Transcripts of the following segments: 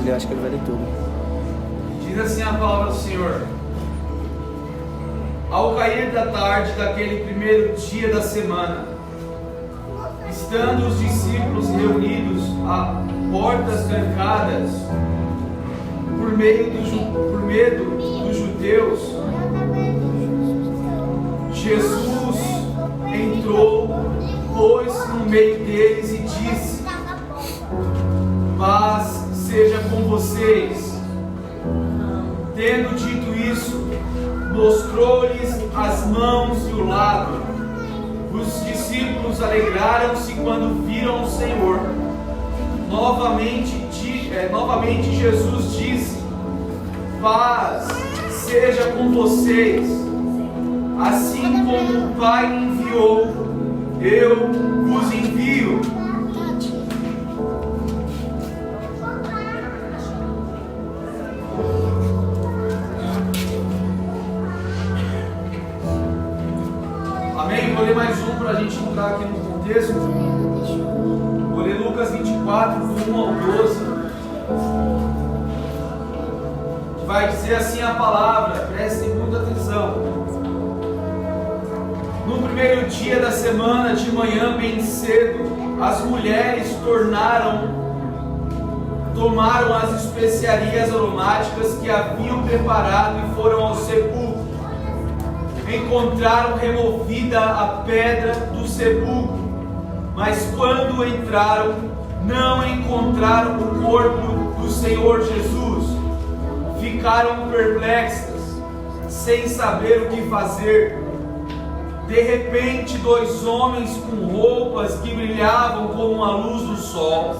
Bíblia, acho que ele vai ler tudo. Diz assim a palavra do Senhor: ao cair da tarde daquele primeiro dia da semana, estando os discípulos reunidos a portas trancadas, por medo dos judeus, Jesus entrou, pôs-se no meio deles e disse: paz seja com vocês. Tendo dito isso, mostrou-lhes as mãos e o lado. Os discípulos alegraram-se quando viram o Senhor. Novamente Jesus disse: paz seja com vocês. Assim como o Pai me enviou, eu vos envio. Amém? Vou ler mais um para a gente entrar aqui no contexto. Vou ler Lucas 24, do 1 ao 12. Que vai dizer assim a palavra, prestem muita atenção. No primeiro dia da semana, de manhã bem cedo, as mulheres tomaram as especiarias aromáticas que haviam preparado e foram ao sepulcro. Encontraram removida a pedra do sepulcro, mas quando entraram, não encontraram o corpo do Senhor Jesus. Ficaram perplexas, sem saber o que fazer. De repente, 2 homens com roupas que brilhavam como a luz do sol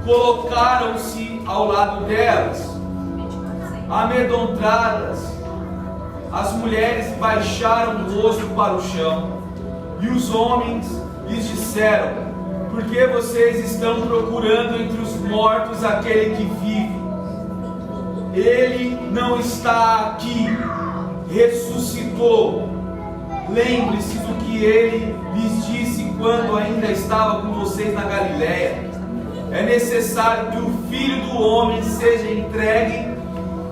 colocaram-se ao lado delas. Amedrontadas, as mulheres baixaram o rosto para o chão, e os homens lhes disseram: por que vocês estão procurando entre os mortos aquele que vive? Ele não está aqui, ressuscitou. Lembre-se do que ele lhes disse quando ainda estava com vocês na Galileia. É necessário que o Filho do Homem seja entregue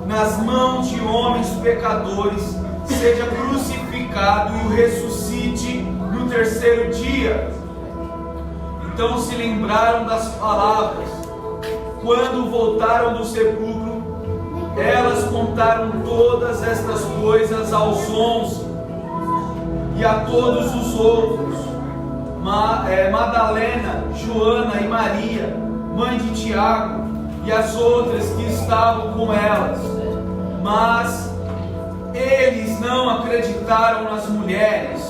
nas mãos de homens pecadores, seja crucificado e o ressuscite no terceiro dia. Então se lembraram das palavras. Quando voltaram do sepulcro, elas contaram todas estas coisas aos 11 e a todos os outros. Madalena, Joana e Maria, mãe de Tiago, e as outras que estavam com elas. Mas eles não acreditaram nas mulheres.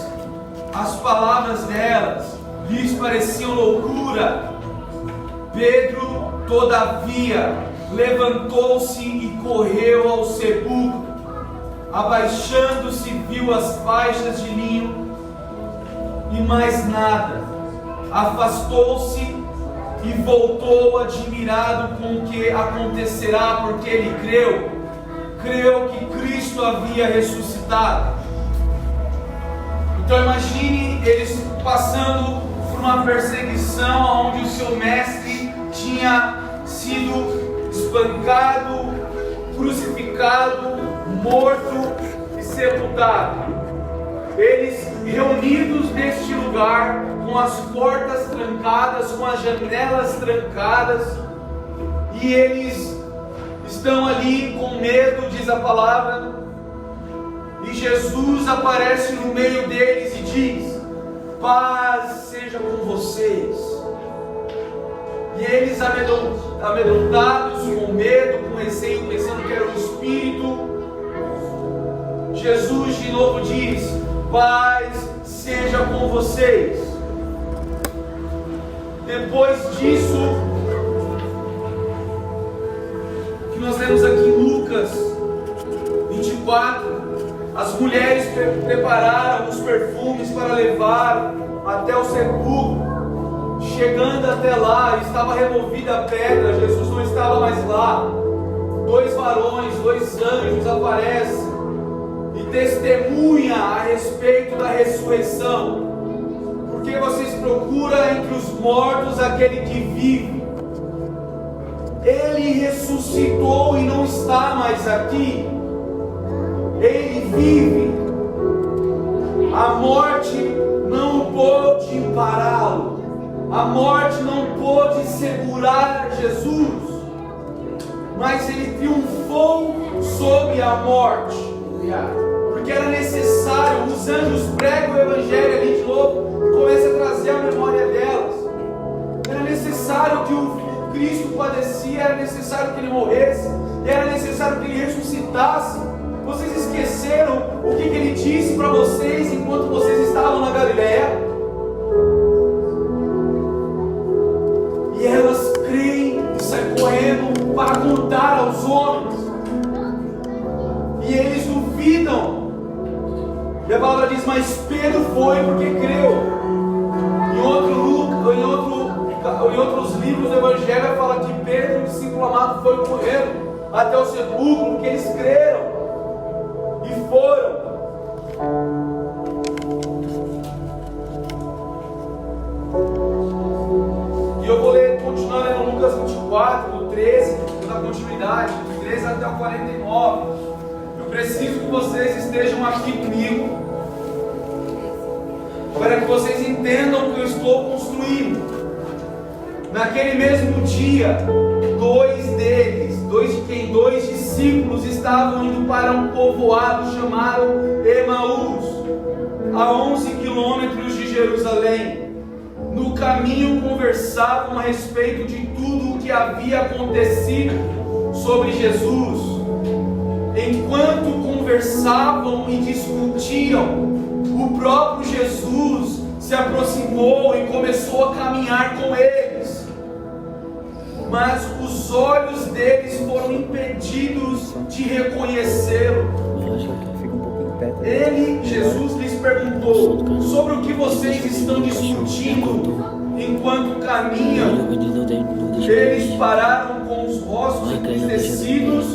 As palavras delas lhes pareciam loucura. Pedro, todavia, levantou-se e correu ao sepulcro. Abaixando-se, viu as faixas de linho e mais nada. Afastou-se e voltou admirado com o que acontecerá, porque ele creu que Cristo havia ressuscitado. Então imagine eles passando por uma perseguição onde o seu mestre tinha sido espancado, crucificado, morto e sepultado. Eles reunidos neste lugar, com as portas trancadas, com as janelas trancadas, e eles estão ali com medo, diz a palavra, e Jesus aparece no meio deles e diz: paz seja com vocês. E eles amedrontados, com medo, com receio, pensando que era o Espírito, Jesus de novo diz: paz seja com vocês. Depois disso, que nós lemos aqui em Lucas 24, as mulheres prepararam os perfumes para levar até o sepulcro. Chegando até lá, estava removida a pedra, Jesus não estava mais lá. 2 varões, 2 anjos aparecem e testemunha a respeito da ressurreição. Porque vocês procuram entre os mortos aquele que vive. Ele ressuscitou e não está mais aqui. Ele vive. A morte não pôde pará-lo. A morte não pôde segurar Jesus. Mas ele triunfou sobre a morte. Porque era necessário, os anjos pregam o Evangelho ali de novo e começam a trazer a memória delas. Era necessário que o Cristo padecia, era necessário que ele morresse, era necessário que ele ressuscitasse. Vocês esqueceram o que ele disse para vocês enquanto vocês estavam na Galileia? E elas creem e saem correndo para contar aos homens. E eles duvidam. E a palavra diz, mas Pedro foi porque creu. Em outros livros do Evangelho fala que Pedro, o discípulo amado, foi correndo até o sepulcro, porque eles creram e foram. E eu vou continuar lendo Lucas 24, do 13, na continuidade, do 13 até o 49. Eu preciso que vocês estejam aqui comigo, para que vocês entendam o que eu estou construindo. Naquele mesmo dia, dois discípulos estavam indo para um povoado chamado Emaús, a 11 quilômetros de Jerusalém. No caminho conversavam a respeito de tudo o que havia acontecido sobre Jesus. Enquanto conversavam e discutiam, o próprio Jesus se aproximou e começou a caminhar com eles. Mas os olhos deles foram impedidos de reconhecê-lo. Jesus, lhes perguntou sobre o que vocês estão discutindo enquanto caminham. Eles pararam com os rostos entristecidos.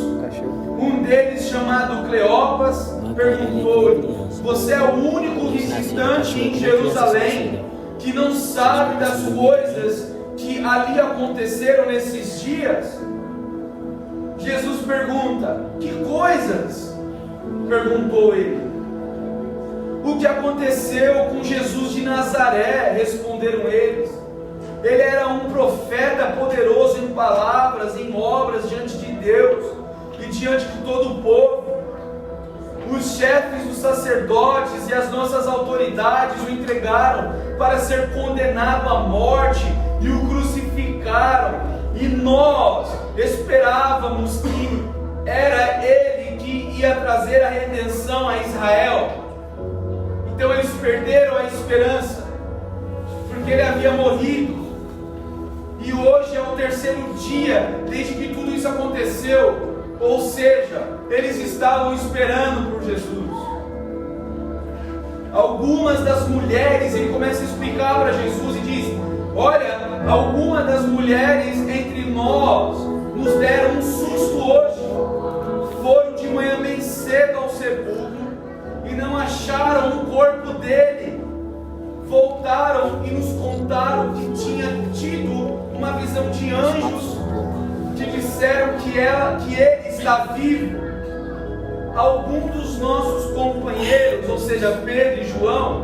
Um deles, chamado Cleopas, perguntou-lhe: você é o único visitante em Jerusalém que não sabe das coisas que ali aconteceram nesses dias? Jesus pergunta: que coisas? Perguntou ele. O que aconteceu com Jesus de Nazaré? Responderam eles. Ele era um profeta poderoso em palavras, em obras diante de Deus e diante de todo o povo. Os chefes dos sacerdotes e as nossas autoridades o entregaram para ser condenado à morte e o crucificaram. E nós esperávamos que era ele que ia trazer a redenção a Israel. Então eles perderam a esperança, porque ele havia morrido. E hoje é o terceiro dia desde que tudo isso aconteceu. Ou seja, eles estavam esperando por Jesus. Algumas das mulheres, ele começa a explicar para Jesus e diz: olha, algumas das mulheres entre nós nos deram um susto hoje. Foram de manhã bem cedo ao sepulcro e não acharam o corpo dele. Voltaram e nos contaram que tinha tido uma visão de anjos que disseram que ele está vivo. Alguns dos nossos companheiros, ou seja, Pedro e João,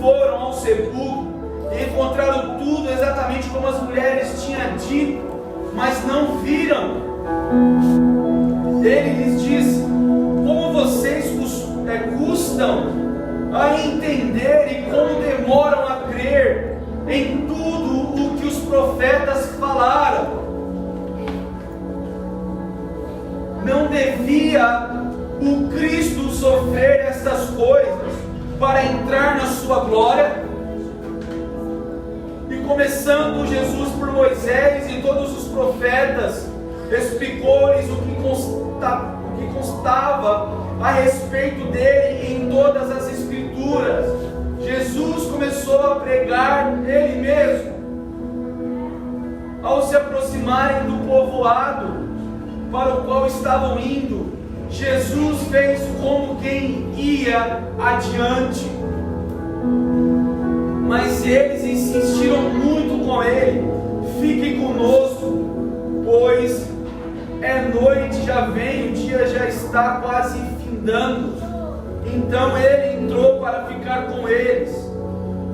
foram ao sepulcro e encontraram tudo exatamente como as mulheres tinham dito, mas não viram. Ele lhes disse: como vocês custam a entender e como demoram a crer em tudo o que os profetas falaram. Não devia o Cristo sofrer estas coisas para entrar na sua glória? E começando Jesus por Moisés e todos os profetas, explicou-lhes o que constava a respeito dele em todas as Escrituras. Jesus começou a pregar ele mesmo. Ao se aproximarem do povoado para o qual estavam indo, Jesus fez como quem ia adiante. Mas eles insistiram muito com ele: fique conosco, pois é noite, já vem, o dia já está quase findando. Então ele entrou para ficar com eles.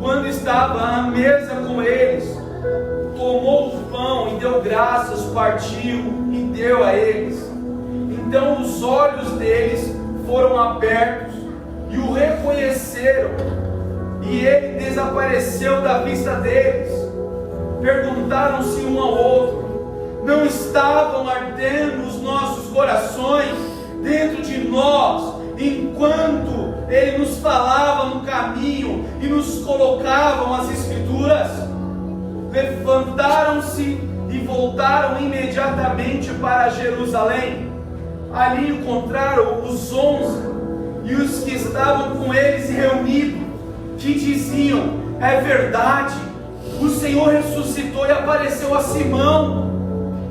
Quando estava à mesa com eles, tomou o pão e deu graças, partiu e deu a eles. Então os olhos deles foram abertos e o reconheceram, e ele desapareceu da vista deles. Perguntaram-se um ao outro: não estavam ardendo os nossos corações dentro de nós, enquanto ele nos falava no caminho e nos colocavam as Escrituras? Levantaram-se e voltaram imediatamente para Jerusalém. Ali encontraram os 11 e os que estavam com eles reunidos, que diziam: é verdade, o Senhor ressuscitou e apareceu a Simão.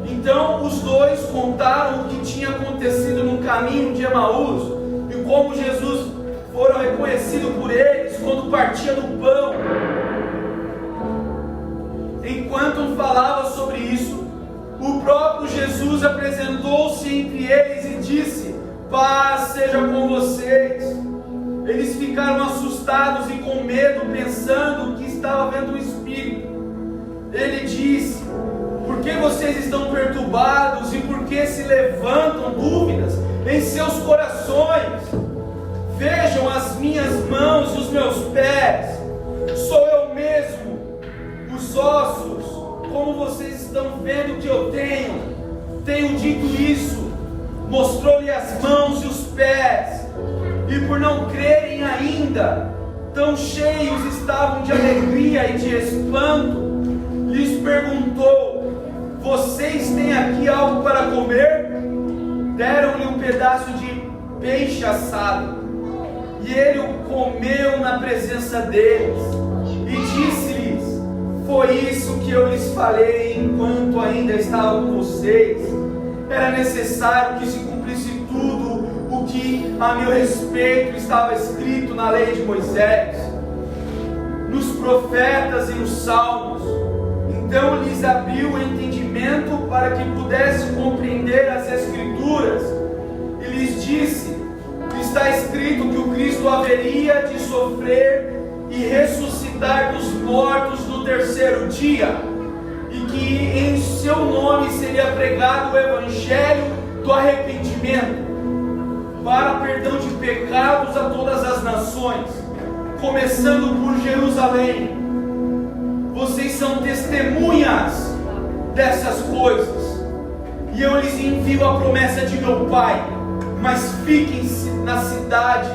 Então os dois contaram o que tinha acontecido no caminho de Emaús, e como Jesus fora reconhecido por eles quando partia do pão. Enquanto falava sobre isso, o próprio Jesus apresentou-se entre eles e disse: paz seja com vocês. Eles ficaram assustados e com medo, pensando que estava vendo um espírito. Ele disse: por que vocês estão perturbados e por que se levantam dúvidas em seus corações? Vejam as minhas mãos e os meus pés, sou eu mesmo. Os ossos, como vocês estão vendo que eu tenho dito isso. Mostrou-lhe as mãos e os pés, e por não crerem ainda, tão cheios estavam de alegria e de espanto, lhes perguntou: vocês têm aqui algo para comer? Deram-lhe um pedaço de peixe assado, e ele o comeu na presença deles, e disse-lhes: foi isso que eu lhes falei enquanto ainda estava com vocês. Era necessário que se cumprisse tudo o que a meu respeito estava escrito na lei de Moisés, nos profetas e nos salmos. Então lhes abriu o entendimento para que pudesse compreender as Escrituras, e lhes disse: está escrito que o Cristo haveria de sofrer e ressuscitar dos mortos no terceiro dia, e que em seu nome seria pregado o evangelho do arrependimento para perdão de pecados a todas as nações, começando por Jerusalém. Vocês são testemunhas dessas coisas, e eu lhes envio a promessa de meu Pai, mas fiquem na cidade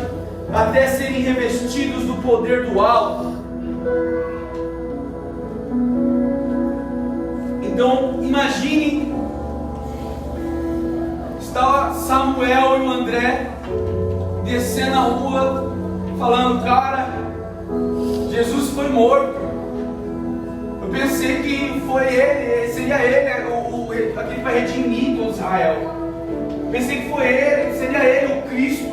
até serem revestidos do poder do alto. Então imaginem, está Samuel e o André descendo a rua falando: cara, Jesus foi morto. Eu pensei que foi ele, seria ele, aquele que vai redimir todo Israel. Pensei que foi ele, seria ele o Cristo,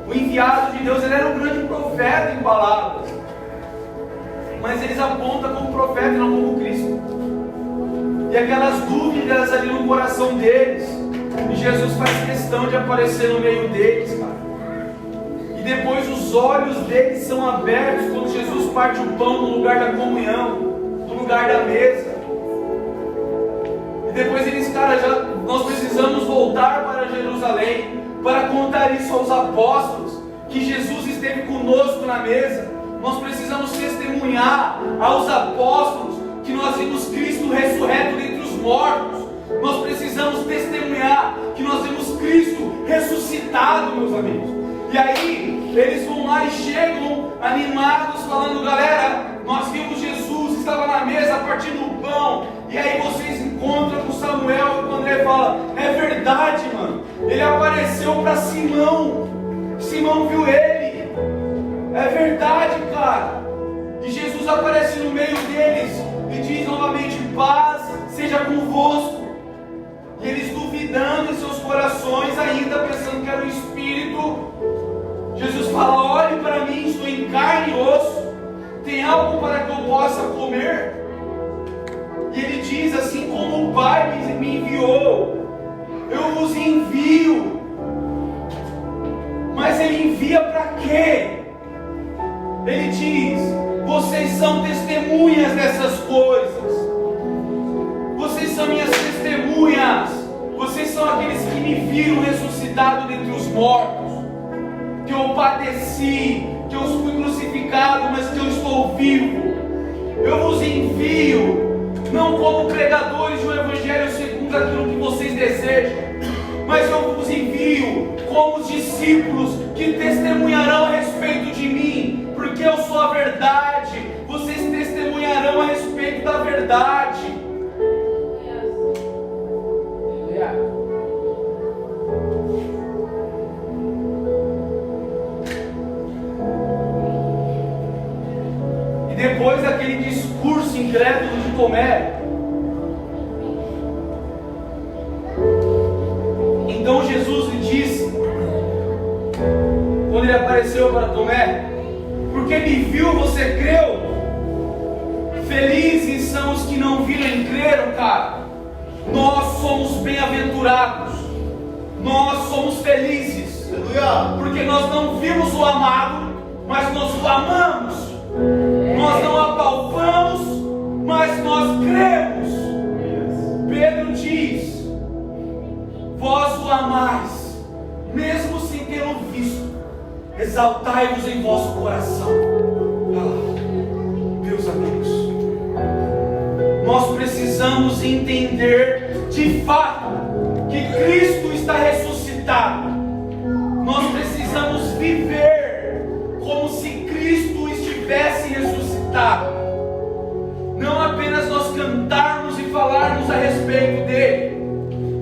o enviado de Deus. Ele era um grande profeta em palavras, mas eles apontam como profeta e não como Cristo. E aquelas dúvidas ali no coração deles, e Jesus faz questão de aparecer no meio deles, cara. E depois os olhos deles são abertos quando Jesus parte o pão no lugar da comunhão, no lugar da mesa. E depois eles, cara, nós precisamos voltar para Jerusalém para contar isso aos apóstolos, que Jesus esteve conosco na mesa. Nós precisamos testemunhar aos apóstolos que nós vimos Cristo ressurreto dentre os mortos. Nós precisamos testemunhar que nós vimos Cristo ressuscitado, meus amigos. E aí eles vão lá e chegam animados, falando: galera, nós vimos Jesus, estava na mesa partindo o pão. E aí vocês encontram com Samuel, e o André fala: é verdade, mano, ele apareceu para Simão, Simão viu ele. É verdade, cara. E Jesus aparece no meio deles e diz novamente: paz seja convosco. E eles duvidando em seus corações, ainda pensando que era um espírito, Jesus fala: olhe para mim, estou em carne e osso, tem algo para que eu possa comer? E ele diz: assim como o Pai me enviou, eu vos envio. Mas ele envia para quê? Ele diz: vocês são testemunhas dessas coisas. Vocês são minhas testemunhas. Vocês são aqueles que me viram ressuscitado dentre os mortos. Que eu padeci, que eu fui crucificado, mas que eu estou vivo. Eu vos envio, não como pregadores do Evangelho segundo aquilo que vocês desejam, mas eu vos envio como os discípulos que testemunharão a respeito de mim, porque eu sou a verdade. Vocês testemunharão a respeito da verdade. E depois daquele discurso incrédulo de Tomé, então Jesus lhe disse, quando ele apareceu para Tomé: porque me viu, você creu? Felizes são os que não viram e creram, cara. Nós somos bem-aventurados. Nós somos felizes. Aleluia. Porque nós não vimos o amado, mas nós o amamos. Nós não apalpamos, mas nós cremos. Pedro diz: vós o amais, mesmo sem tê-lo visto. Exaltai-vos em vosso coração. Meus amigos, nós precisamos entender de fato que Cristo está ressuscitado. Nós precisamos viver como se Cristo estivesse ressuscitado. Não apenas nós cantarmos e falarmos a respeito dele,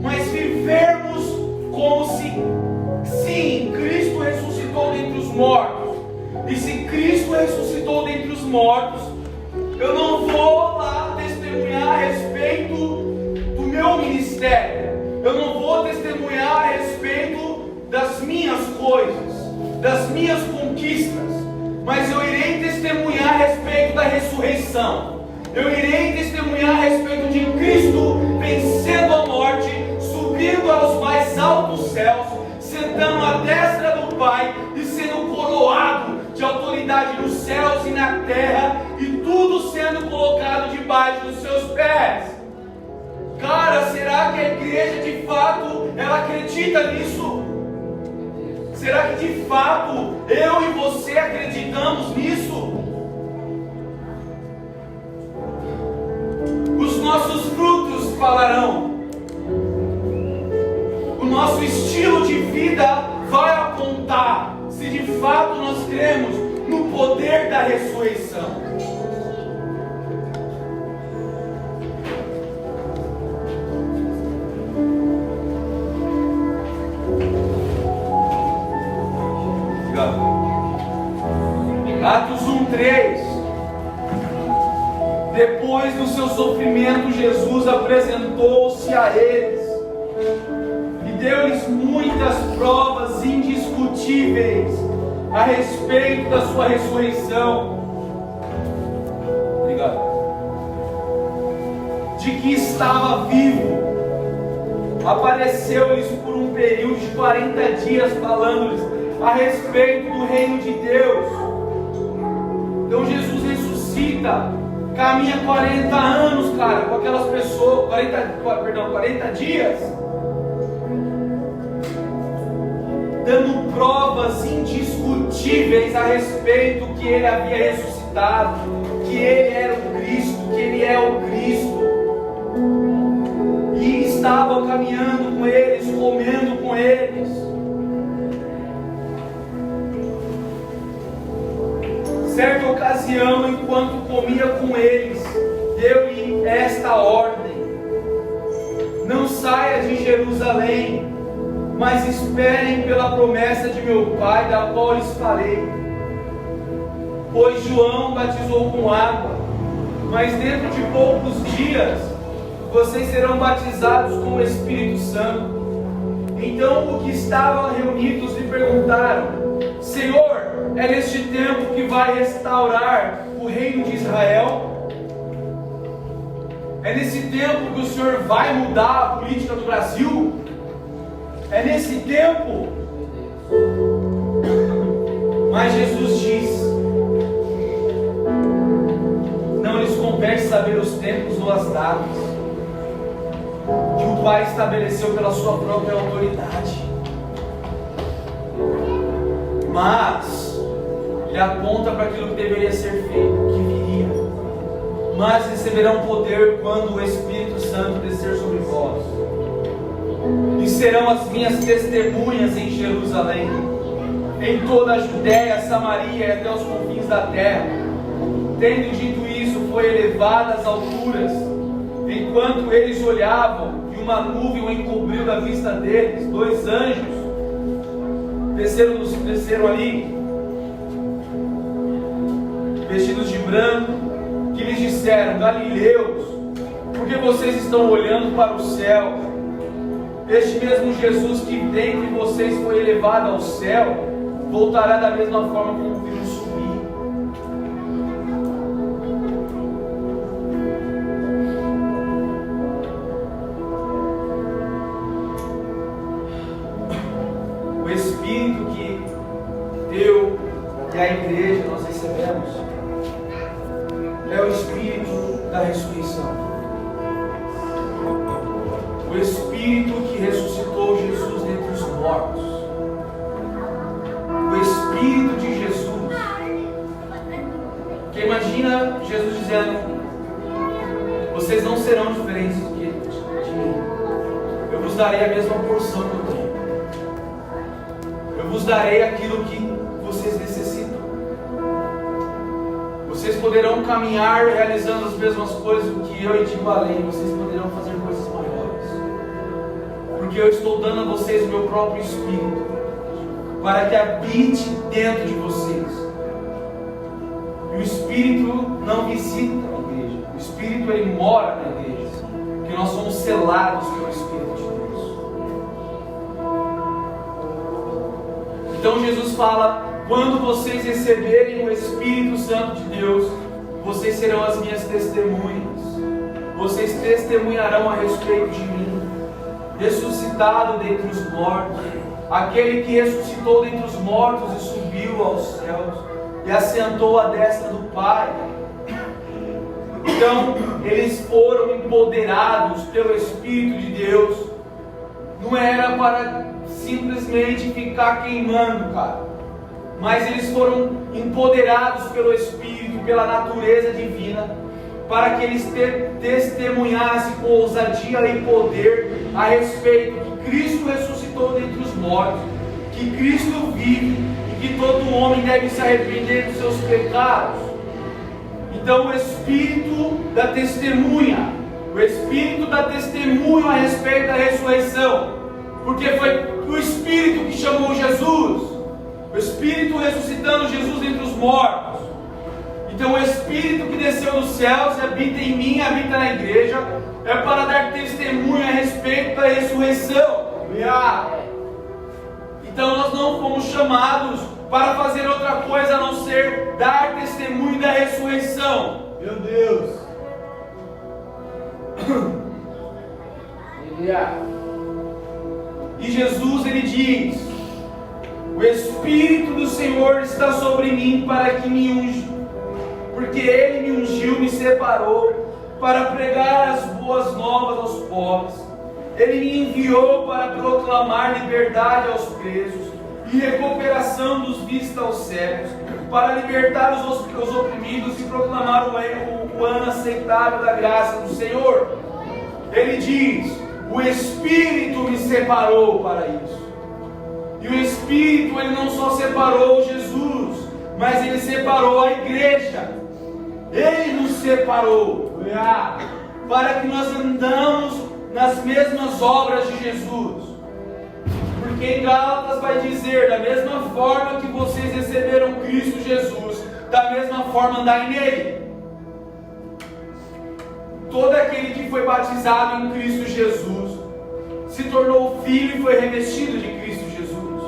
mas vivermos como se, sim, Cristo ressuscitou dentre os mortos. E se Cristo ressuscitou dentre os mortos, eu não vou lá testemunhar a respeito do meu ministério. Eu não vou testemunhar a respeito das minhas coisas, das minhas conquistas, mas eu irei testemunhar a respeito da ressurreição. Eu irei testemunhar a respeito de Cristo vencendo a morte, subindo aos mais altos céus, sentando à destra do Pai e sendo coroado de autoridade nos céus e na terra, e tudo sendo colocado debaixo dos seus pés. Cara, será que a igreja de fato ela acredita nisso? Será que de fato eu e você acreditamos nisso? Os nossos frutos falarão. O nosso estilo de vida vai apontar se de fato nós cremos no poder da ressurreição. Atos 1:3. Depois do seu sofrimento, Jesus apresentou-se a eles e deu-lhes muitas provas indiscutíveis a respeito da sua ressurreição. Obrigado. De que estava vivo. Apareceu-lhes por um período de 40 dias, falando-lhes a respeito do reino de Deus. Então Jesus ressuscita, caminha 40 anos, cara, com aquelas pessoas, 40 dias, dando provas indiscutíveis a respeito que ele havia ressuscitado, que ele era o Cristo, que ele é o Cristo. E estavam caminhando com eles, comendo com eles. Certa ocasião, enquanto comia com eles, deu-lhe esta ordem: não saia de Jerusalém, mas esperem pela promessa de meu Pai, da qual lhes falei. Pois João batizou com água, mas dentro de poucos dias vocês serão batizados com o Espírito Santo. Então os que estavam reunidos lhe perguntaram: Senhor, é neste tempo que vai restaurar o reino de Israel? É nesse tempo que o Senhor vai mudar a política do Brasil? É nesse tempo? Mas Jesus diz: não lhes compete saber os tempos ou as datas que o Pai estabeleceu pela sua própria autoridade. Mas Ele aponta para aquilo que deveria ser feito, que viria. Mas receberão poder quando o Espírito Santo descer sobre vós, e serão as minhas testemunhas em Jerusalém, em toda a Judéia, Samaria e até os confins da terra. Tendo dito isso, foi elevado às alturas. Enquanto eles olhavam, e uma nuvem o encobriu da vista deles, 2 anjos desceram ali, vestidos de branco, que lhes disseram: Galileus, por que vocês estão olhando para o céu? Este mesmo Jesus que dentre vocês foi elevado ao céu, voltará da mesma forma como viram subir. O Espírito que eu e a igreja nós recebemos é o Espírito da ressurreição. O Espírito que ressuscitou Jesus dentre os mortos. O Espírito de Jesus. Porque imagina Jesus dizendo: vocês não serão diferentes de mim. Eu vos darei a mesma porção que eu tenho. Eu vos darei aquilo que vocês necessitam. Vocês poderão caminhar realizando as mesmas coisas que eu e digo além. Vocês poderão fazer coisas maiores. Porque eu estou dando a vocês o meu próprio Espírito, para que habite dentro de vocês. E o Espírito não visita a igreja. O Espírito, ele mora na igreja. Porque nós somos selados pelo Espírito de Deus. Então Jesus fala: quando vocês receberem o Espírito Santo de Deus, vocês serão as minhas testemunhas. Vocês testemunharão a respeito de mim, ressuscitado dentre os mortos, aquele que ressuscitou dentre os mortos e subiu aos céus, e assentou à destra do Pai. Então, eles foram empoderados pelo Espírito de Deus. Não era para simplesmente ficar queimando, cara, mas eles foram empoderados pelo Espírito, pela natureza divina, para que eles testemunhassem com ousadia e poder a respeito que Cristo ressuscitou dentre os mortos, que Cristo vive e que todo homem deve se arrepender dos seus pecados. Então o Espírito da testemunha, o Espírito dá testemunho a respeito da ressurreição, porque foi o Espírito que chamou Jesus, o Espírito ressuscitando Jesus dentre os mortos. Então o Espírito que desceu dos céus e habita em mim, habita na igreja, é para dar testemunho a respeito da ressurreição. Então nós não fomos chamados para fazer outra coisa a não ser dar testemunho da ressurreição. Meu Deus! E Jesus, ele diz: o Espírito do Senhor está sobre mim para que me unja, porque Ele me ungiu, me separou para pregar as boas novas aos pobres. Ele me enviou para proclamar liberdade aos presos e recuperação dos vistos aos cegos, para libertar os oprimidos e proclamar o ano aceitável da graça do Senhor. Ele diz: o Espírito me separou para isso. E o Espírito, ele não só separou Jesus, mas ele separou a igreja. Ele nos separou para que nós andamos nas mesmas obras de Jesus. Porque em Gálatas vai dizer: da mesma forma que vocês receberam Cristo Jesus, da mesma forma andai nele. Todo aquele que foi batizado em Cristo Jesus se tornou filho e foi revestido de Cristo Jesus.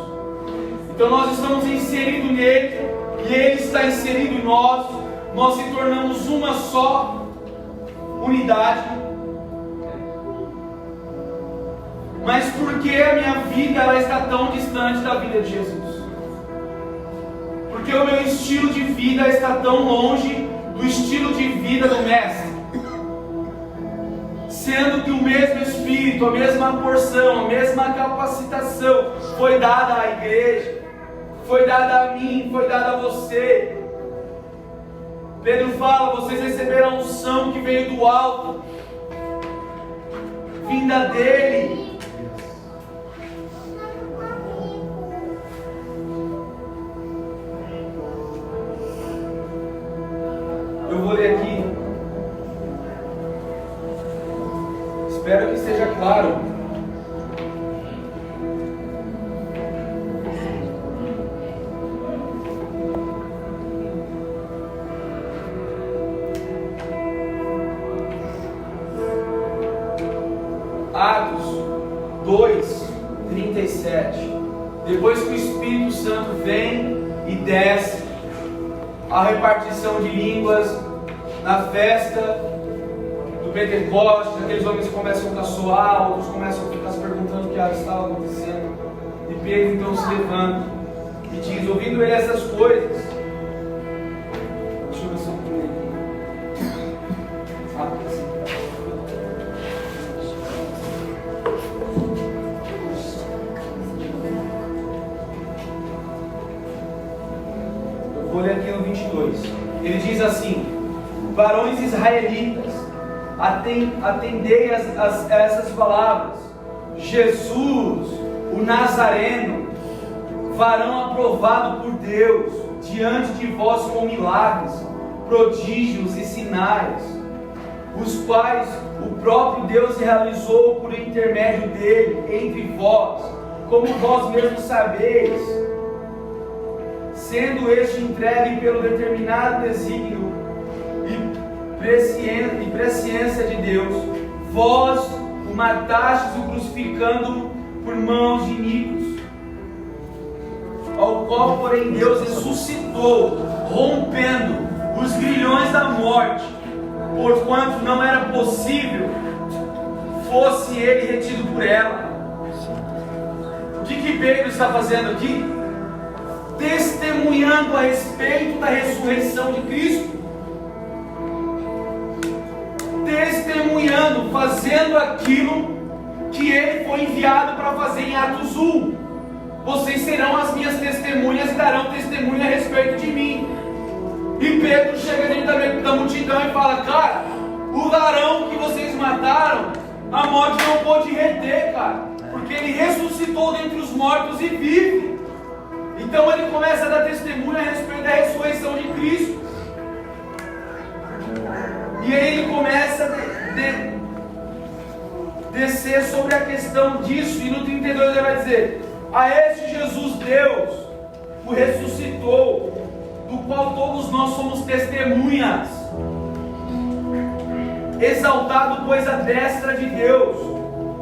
Então nós estamos inseridos nele e ele está inserido em nós. Nós se tornamos uma só unidade. Mas por que a minha vida ela está tão distante da vida de Jesus? Porque o meu estilo de vida está tão longe do estilo de vida do Mestre. Sendo que o mesmo Espírito, a mesma porção, a mesma capacitação foi dada à igreja, foi dada a mim, foi dada a você. Pedro fala: vocês receberam a unção que veio do alto, vinda dele. Eu vou ler aqui. Espero que esteja claro. Atos 2:37. Depois que o Espírito Santo vem e desce, a repartição de línguas na festa do Pentecostes, aqueles homens começam a caçoar, outros começam a ficar se perguntando o que estava acontecendo. E Pedro então se levanta e diz, ouvindo ele essas coisas, deixa eu ver se eu pulo aqui. Eu vou ler aqui no 22. Ele diz assim: varões israelitas, atendei a essas palavras. Jesus, o Nazareno, varão aprovado por Deus, diante de vós com milagres, prodígios e sinais, os quais o próprio Deus realizou por intermédio dele entre vós, como vós mesmos sabeis, sendo este entregue pelo determinado desígnio e presciência de Deus, vós o matastes, o crucificando por mãos de iníquos, ao qual, porém, Deus ressuscitou, rompendo os grilhões da morte, porquanto não era possível fosse ele retido por ela. O que Pedro está fazendo aqui? Testemunhando a respeito da ressurreição de Cristo. Testemunhando, fazendo aquilo que ele foi enviado para fazer em Atos 1. Vocês serão as minhas testemunhas e darão testemunho a respeito de mim. E Pedro chega dentro da multidão e fala: cara, o varão que vocês mataram, a morte não pôde reter, cara, porque ele ressuscitou dentre os mortos e vive. Então ele começa a dar testemunho a respeito da ressurreição de Cristo. E aí ele começa a descer sobre a questão disso. E no 32 ele vai dizer: a este Jesus Deus o ressuscitou, do qual todos nós somos testemunhas, exaltado pois a destra de Deus,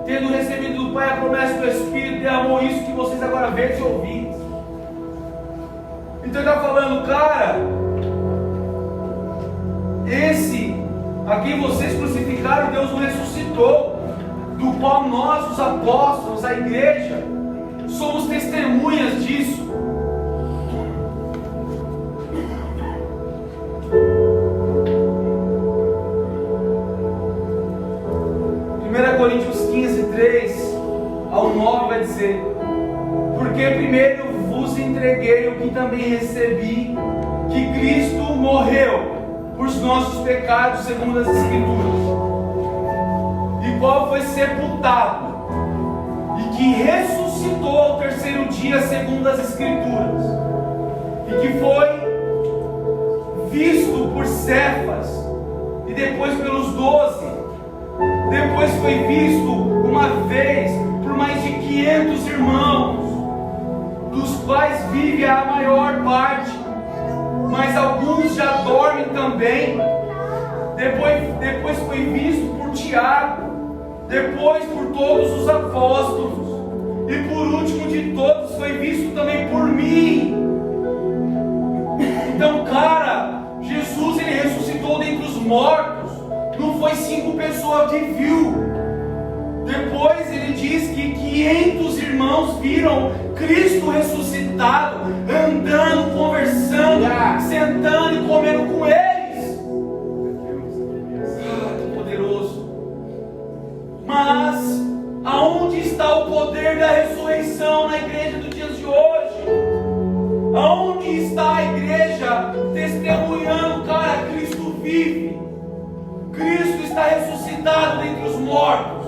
tendo recebido do Pai a promessa do Espírito, derramou isso que vocês agora veem e ouvem. Então ele está falando, cara, esse a quem vocês crucificaram, Deus o ressuscitou, do qual nós, os apóstolos, a igreja, somos testemunhas disso. Coríntios 15, 3 ao 9 vai dizer: porque primeiro vos entreguei o que também recebi, que Cristo morreu por nossos pecados segundo as Escrituras, e qual foi sepultado, e que ressuscitou ao terceiro dia segundo as Escrituras, e que foi visto por Cefas, e depois pelos 12, depois foi visto uma vez por mais de 500 irmãos, dos quais vive a maior parte, mas alguns já dormem também. Depois foi visto por Tiago, depois por todos os apóstolos, e por último de todos foi visto também por mim. Então, cara, Jesus ele ressuscitou dentre os mortos. Não foi 5 pessoas que viu. Depois ele diz que 500 irmãos viram Cristo ressuscitado, andando, conversando, sentando e comendo com eles. Que poderoso. Mas aonde está o poder da ressurreição na igreja dos dias de hoje? Aonde está a igreja testemunhando, cara, Cristo vive, Cristo está ressuscitado dentre os mortos?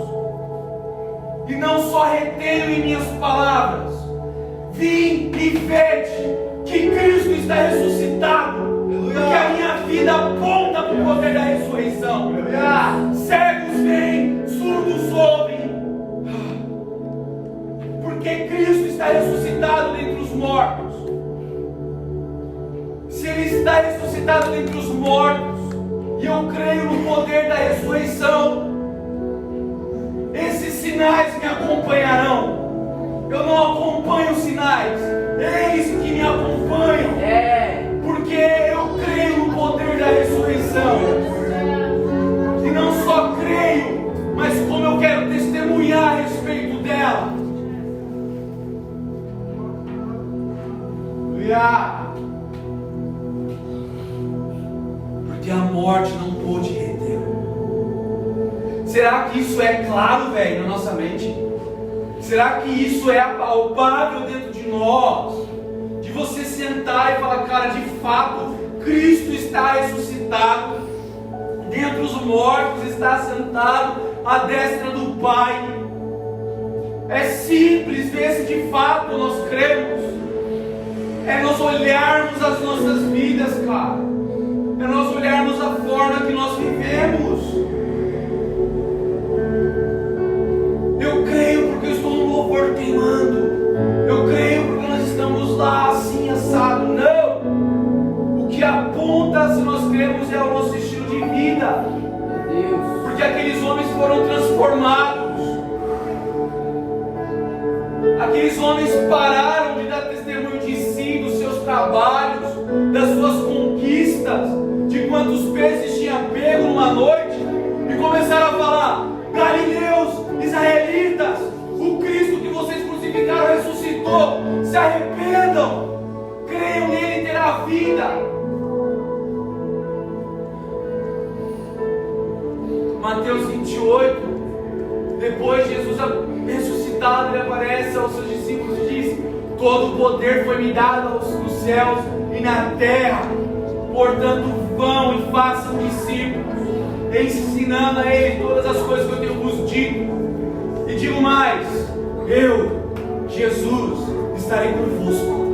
E não só retenho em minhas palavras, vim e vede que Cristo está ressuscitado, porque a minha vida aponta para o poder da ressurreição. Cegos veem, surdos ouvem, porque Cristo está ressuscitado dentre os mortos. Se Ele está ressuscitado dentre os mortos, e eu creio no poder da ressurreição, esses sinais me acompanharão. Eu não acompanho os sinais, eis que me acompanham, porque eu creio no poder da ressurreição. E não só creio, mas como eu quero testemunhar a respeito dela. Porque a morte não pôde reter. Será que isso é claro, velho, na nossa mente? Será que isso é palpável dentro de nós? De você sentar e falar, cara, de fato, Cristo está ressuscitado, dentre os mortos, está sentado à destra do Pai. É simples ver se de fato nós cremos. É nós olharmos as nossas vidas, cara. É nós olharmos a forma que nós vivemos. Eu creio porque eu estou no louvor queimando. Eu creio porque nós estamos lá assim, assado. Não! O que aponta, se nós cremos, é o nosso estilo de vida. Porque aqueles homens foram transformados. Aqueles homens pararam de dar testemunho de si, dos seus trabalhos, das suas conquistas, de quantos peixes tinha pego numa noite, e começaram a falar: galileus, israelitas, o Cristo que vocês crucificaram ressuscitou, se arrependam, creiam nele e terá vida. Mateus 28, depois de Jesus ressuscitado, ele aparece aos seus discípulos e diz: todo o poder foi me dado nos céus e na terra, portanto vão e façam discípulos, ensinando a eles todas as coisas que eu tenho vos dito. E digo mais: eu, Jesus, estarei convosco.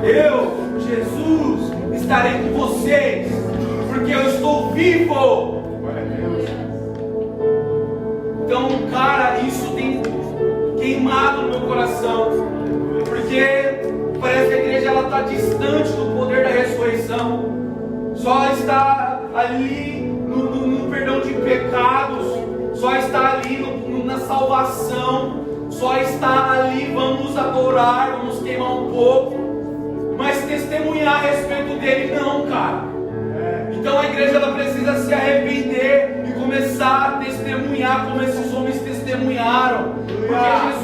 Eu, Jesus, estarei com vocês, porque eu estou vivo. Então, cara, isso tem queimado no meu coração, porque parece que a igreja está distante do poder da ressurreição, só está ali no perdão de pecados, só está ali na salvação, só está ali, vamos adorar, vamos queimar um pouco, mas testemunhar a respeito dele não, cara. Então a igreja ela precisa se arrepender e começar a testemunhar como esses homens testemunharam, porque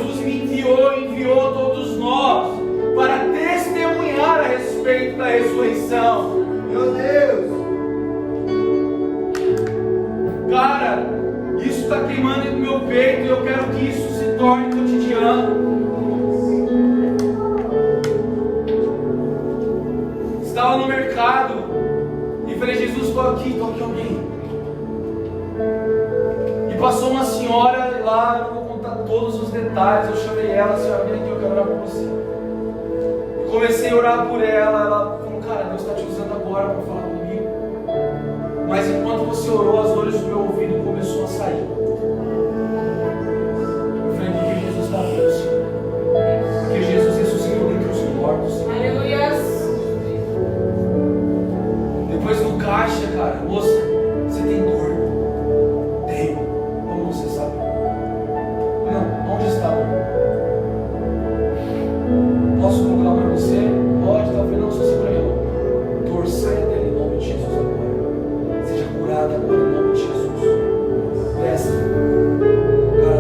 Jesus me enviou todos nós para testemunhar a respeito da ressurreição. Meu Deus, cara, isso está queimando dentro do meu peito e eu quero que isso se torne cotidiano. Estava no mercado e falei: Jesus, estou aqui alguém. E passou uma senhora lá, eu não vou contar todos os detalhes. Eu chamei ela: senhora, vem aqui, eu quero orar por você. E comecei a orar por ela. Ela falou: cara, Deus está te usando agora para falar comigo. Mas enquanto você orou, as dores do meu ouvido começaram a sair. Eu falei: por que Jesus está vivo, Senhor? Porque Jesus ressuscitou dentre os mortos. Aleluia. Depois no caixa, cara, moça, você tem dor? Tenho. Como você sabe? Não, onde está? Posso colocar para você? Pode, tá? Eu falei: não, só segura aí, ó. Dor, saia dela em nome de Jesus agora. Seja curada agora em nome de Jesus. Peça. Cara,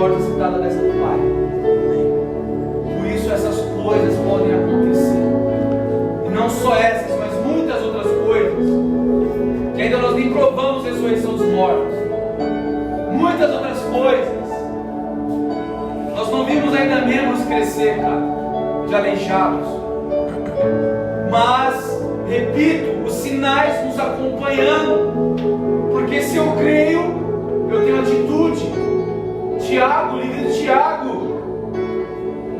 misericórdia citada dessa do Pai. Por isso essas coisas podem acontecer. E não só essas, mas muitas outras coisas. Que ainda nós nem provamos a ressurreição dos mortos. Muitas outras coisas. Nós não vimos ainda membros crescer, cara, de aleijados. Mas, repito, os sinais nos acompanhando. Porque se eu creio, eu tenho atitude. Tiago, livro de Tiago,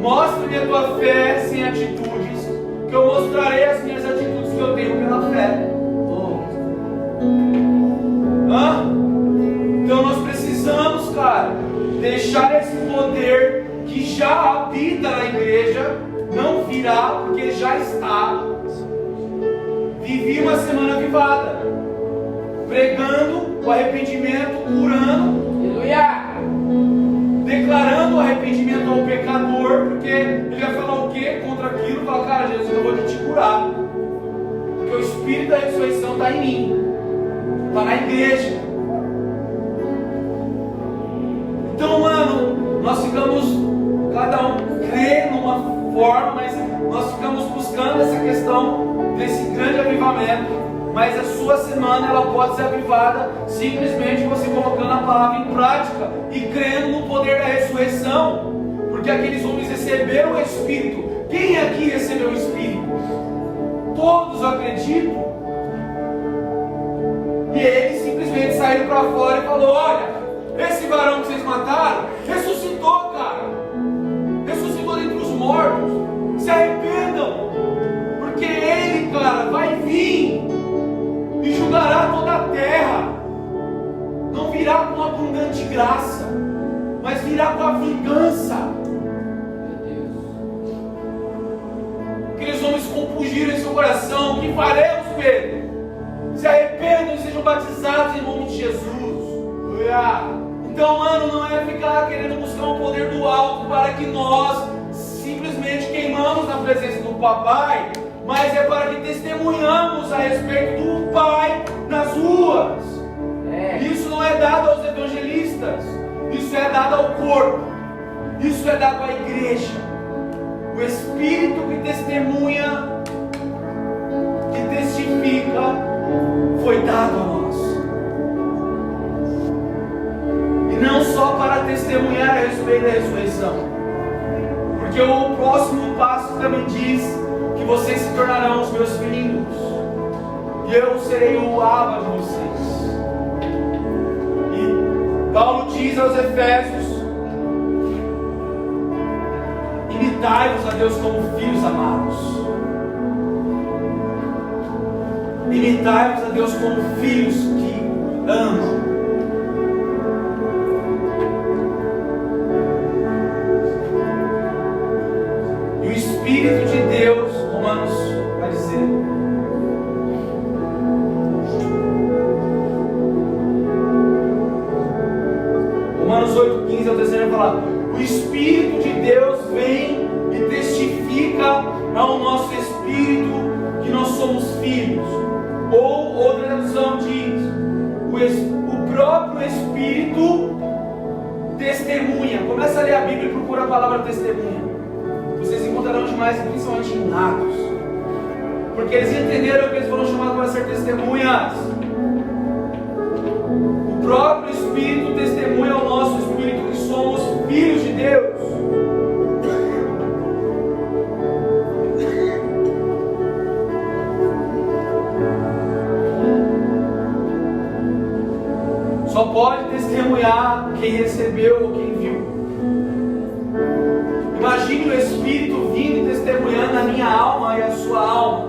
mostre-me a tua fé sem atitudes, que eu mostrarei as minhas atitudes que eu tenho pela fé. Então nós precisamos, cara, deixar esse poder que já habita na igreja, não virá, porque já está. Vivi uma semana avivada, pregando o arrependimento, curando, aleluia, declarando o arrependimento ao pecador, porque ele vai falar o quê? Contra aquilo, fala, cara, Jesus, eu vou te curar, porque o Espírito da ressurreição está em mim, está na igreja. Então, mano, nós ficamos, cada um crê numa forma, mas nós ficamos buscando essa questão desse grande avivamento. Mas a sua semana ela pode ser avivada simplesmente você colocando a palavra em prática e crendo no poder da ressurreição, porque aqueles homens receberam o Espírito. Quem aqui recebeu o Espírito? Todos acreditam. E eles simplesmente saíram para fora e falou: olha, esse varão que vocês mataram ressuscitou, cara, ressuscitou dentre os mortos. Se arrependam, porque ele, cara, vai vir e julgará toda a terra. Não virá com abundante graça, mas virá com a vingança. Aqueles homens compungiram em seu coração: o que faremos, Pedro? Se arrependam e sejam batizados em nome de Jesus. Então, mano, não é ficar querendo buscar um poder do alto para que nós simplesmente queimamos na presença do Papai, mas é para que testemunhamos a respeito do Pai nas ruas. Isso não é dado aos evangelistas, isso é dado ao corpo, isso é dado à igreja. O Espírito que testemunha, que testifica, foi dado a nós. E não só para testemunhar a respeito da ressurreição, porque o próximo passo também diz que vocês se tornarão os meus filhinhos, e eu serei o Abba de vocês. E Paulo diz aos Efésios: imitai-vos a Deus como filhos amados. Imitai-vos a Deus como filhos que amam. E o Espírito de Deus, Romanos vai dizer, Romanos 8,15 é o terceiro vai falar: o Espírito de Deus vem e testifica ao nosso espírito que nós somos filhos. Ou outra tradução diz: o próprio Espírito testemunha. Começa a ler a Bíblia e procura a palavra testemunha. Vocês encontrarão demais, principalmente em Atos, porque eles entenderam que eles foram chamados para ser testemunhas. O próprio Espírito testemunha ao nosso espírito que somos filhos de Deus. Só pode testemunhar quem recebeu ou quem viu. Imagine o Espírito vindo e testemunhando a minha alma e a sua alma.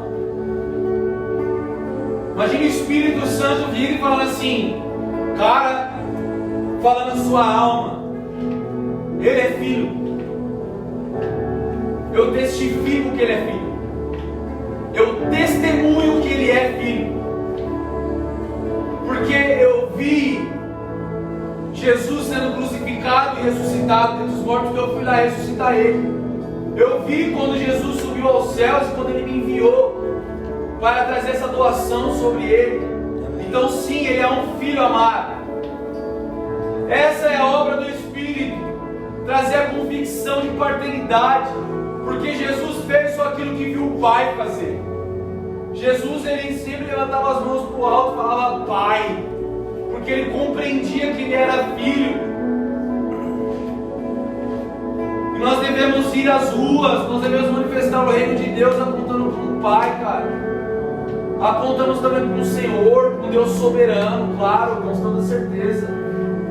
Imagine o Espírito Santo vindo e falando assim: cara, fala na sua alma, ele é filho. Eu testifico que ele é filho. Eu testemunho que ele é filho. Porque eu vi Jesus sendo crucificado e ressuscitado dentre os mortos, que eu fui lá ressuscitar ele. Eu vi quando Jesus subiu aos céus e quando ele me enviou para trazer essa doação sobre ele. Então sim, ele é um filho amado. Essa é a obra do Espírito. trazer a convicção de paternidade, porque Jesus fez só aquilo que viu o Pai fazer. Jesus, ele sempre levantava as mãos para o alto e falava Pai, porque ele compreendia que ele era filho. E nós devemos ir às ruas, nós devemos manifestar o reino de Deus apontando para o Pai, cara. Apontamos também para o Senhor, para o Deus soberano, claro, com toda certeza,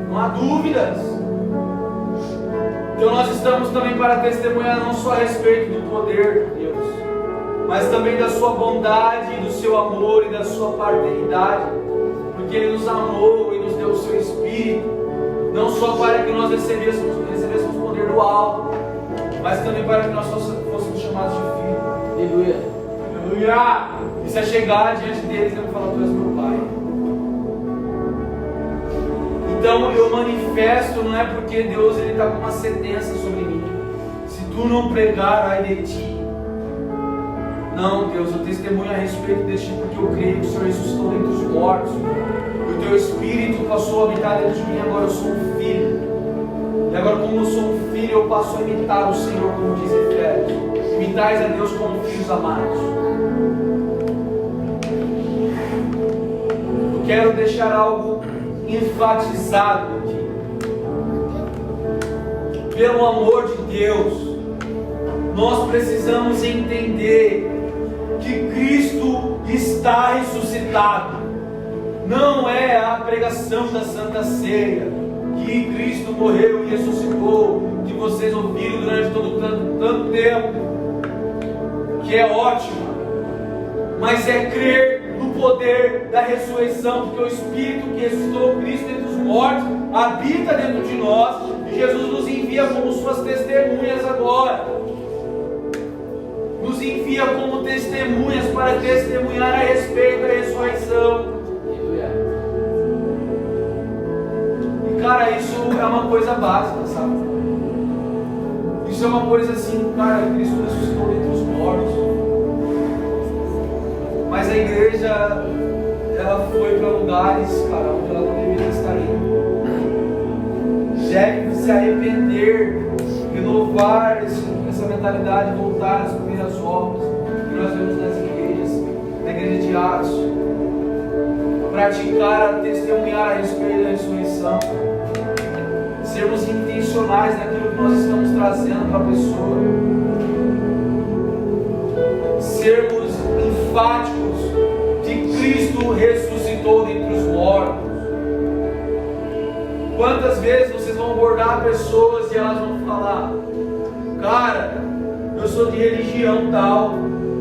não há dúvidas. Então nós estamos também para testemunhar não só a respeito do poder de Deus, mas também da sua bondade, do seu amor e da sua paternidade, porque Ele nos amou e nos deu o seu Espírito, não só para que nós recebêssemos o poder do alto, mas também para que nós fôssemos chamados de filhos. Aleluia! Aleluia! E se chegar diante deles, eu vou falar: Tu és meu Pai. Então eu manifesto, não é porque Deus está com uma sentença sobre mim. Se tu não pregar, ai de ti. Não, Deus, eu testemunho a respeito deste, porque eu creio que o Senhor ressuscitou dentre os mortos. O teu Espírito passou a habitar dentro de mim, agora eu sou um filho. E agora, como eu sou um filho, eu passo a imitar o Senhor, como diz Efésios. Imitais a Deus como filhos amados. Eu quero deixar algo enfatizado aqui. Pelo amor de Deus, nós precisamos entender que Cristo está ressuscitado. Não é a pregação da Santa Ceia, que Cristo morreu e ressuscitou, que vocês ouviram durante tanto tempo, que é ótima, mas é crer no poder da ressurreição, porque o Espírito que ressuscitou Cristo dentre os mortos habita dentro de nós, e Jesus nos envia como suas testemunhas agora. Nos envia como testemunhas para testemunhar a respeito da ressurreição. E cara, isso é uma coisa básica, sabe? Isso é uma coisa assim, cara, Cristo ressuscitou dentre os mortos. Mas a igreja, ela foi para lugares, cara, onde ela não deveria estar indo. Deve se arrepender, renovar essa mentalidade, voltar às primeiras obras que nós vemos nas igrejas, na igreja de Atos, praticar, testemunhar a respeito da ressurreição, sermos intencionais naquilo que nós estamos trazendo para a pessoa, sermos enfáticos que Cristo ressuscitou dentre os mortos. Quantas vezes vocês vão abordar pessoas e elas vão falar: cara, eu sou de religião tal,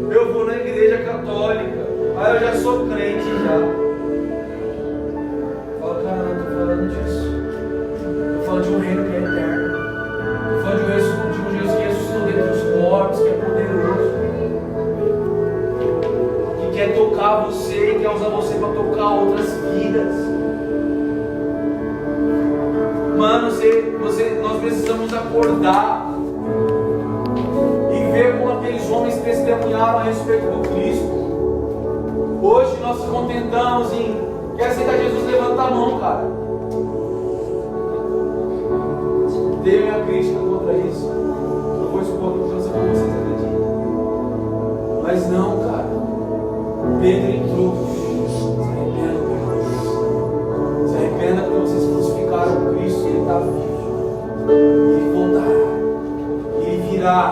eu vou na igreja católica, aí eu já sou crente já. Fala: cara, não estou falando disso, estou falando de um reino que é eterno, estou falando de um Jesus que ressuscitou dentre os mortos, que é poderoso, que quer tocar você e quer usar você para tocar outras vidas. Mano, nós precisamos acordar e ver como aqueles homens testemunharam a respeito do Cristo. Hoje nós nos contentamos em: quer aceitar Jesus? Levanta a mão, cara. Tenho minha crítica contra isso. Eu vou expor para vocês acreditam. Mas não, cara. Pedro entrou. Se arrependa porque vocês crucificaram Cristo e Ele está vivo. Ele voltará. Ele virá.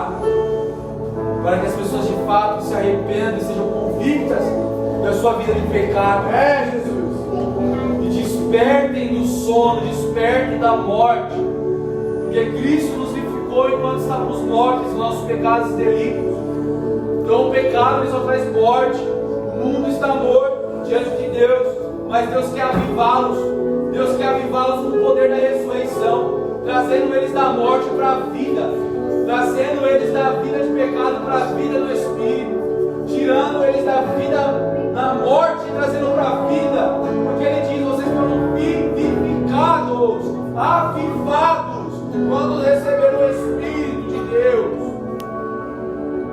Para que as pessoas de fato se arrependam e sejam convictas da sua vida de pecado. É, Jesus. E despertem do sono, despertem da morte. Porque Cristo nos vivificou enquanto estávamos mortos em nossos pecados e delitos. Então o pecado ele só traz morte. O mundo está morto diante de Deus, mas Deus quer avivá-los. Deus quer avivá-los no poder da ressurreição, trazendo eles da morte para a vida, trazendo eles da vida de pecado para a vida do Espírito, tirando eles da vida na morte e trazendo para a vida, porque Ele diz: vocês foram vivificados, avivados, quando receberam o Espírito de Deus.